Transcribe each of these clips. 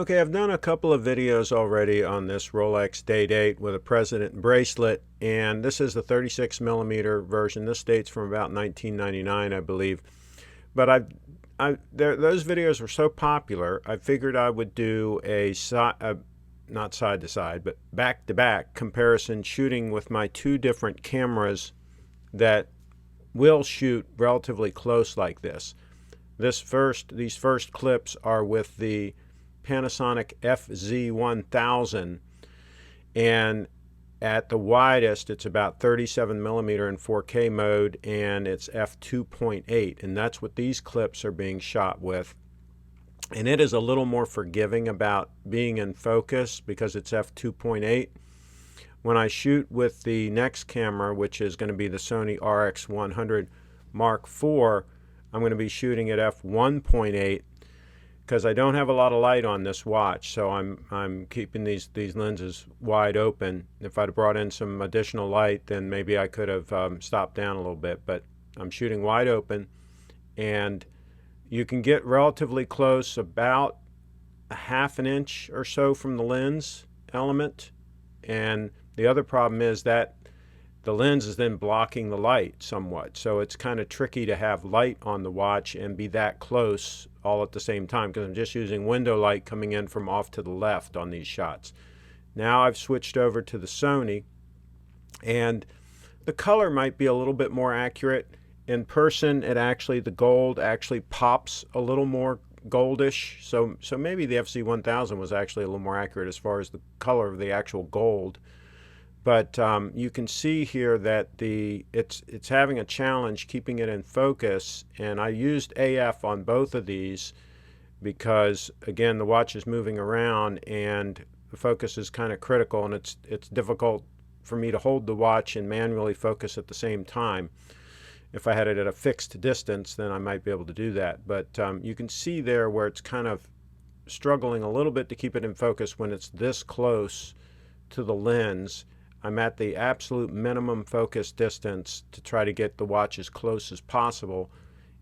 Okay, I've done a couple of videos already on this Rolex Day-Date with a President bracelet, and this is the 36mm version. This dates from about 1999, I believe. But those videos were so popular, I figured I would do not side to side, but back to back comparison shooting with my two different cameras that will shoot relatively close like this. These first clips are with the Panasonic FZ1000, and at the widest it's about 37mm in 4K mode, and it's f2.8, and that's what these clips are being shot with. And it is a little more forgiving about being in focus because it's f2.8. When I shoot with the next camera, which is going to be the Sony RX100M4, I'm going to be shooting at f1.8 because I don't have a lot of light on this watch, so I'm keeping these lenses wide open. If I'd brought in some additional light, then maybe I could have stopped down a little bit, but I'm shooting wide open, and you can get relatively close, about a ½ inch or so from the lens element. And the other problem is that the lens is then blocking the light somewhat, so it's kind of tricky to have light on the watch and be that close all at the same time, because I'm just using window light coming in from off to the left on these shots. Now I've switched over to the Sony, and the color might be a little bit more accurate. In person, the gold actually pops a little more goldish, so maybe the FZ1000 was actually a little more accurate as far as the color of the actual gold. But you can see here that it's having a challenge keeping it in focus, and I used AF on both of these because, again, the watch is moving around and the focus is kind of critical, and it's difficult for me to hold the watch and manually focus at the same time. If I had it at a fixed distance, then I might be able to do that. But you can see there where it's kind of struggling a little bit to keep it in focus when it's this close to the lens. I'm at the absolute minimum focus distance to try to get the watch as close as possible.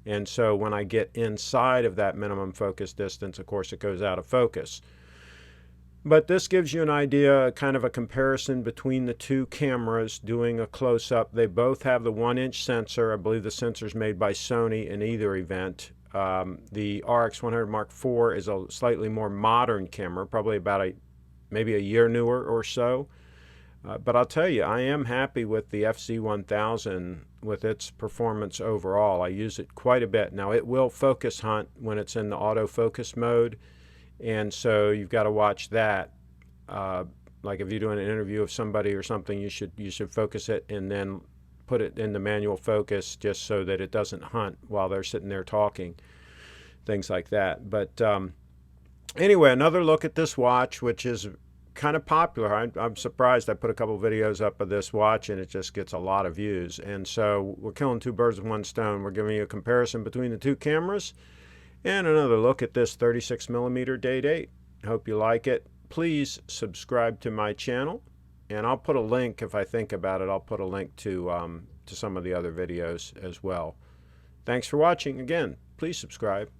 And so when I get inside of that minimum focus distance, of course, it goes out of focus. But this gives you an idea, kind of a comparison between the two cameras doing a close-up. They both have the 1-inch sensor. I believe the sensor is made by Sony in either event. The RX100M4 is a slightly more modern camera, probably about maybe a year newer or so. But I'll tell you, I am happy with the FZ1000 with its performance overall. I use it quite a bit. Now, it will focus hunt when it's in the autofocus mode, and so you've got to watch that. Like if you're doing an interview of somebody or something, you should focus it and then put it in the manual focus just so that it doesn't hunt while they're sitting there talking, things like that. But anyway, another look at this watch, which is kind of popular. I'm surprised. I put a couple videos up of this watch and it just gets a lot of views, and so we're killing two birds with one stone. We're giving you a comparison between the two cameras and another look at this 36mm Day-Date. Hope you like it. Please subscribe to my channel, and I'll put a link, if I think about it, I'll put a link to some of the other videos as well. Thanks for watching. Again, please subscribe.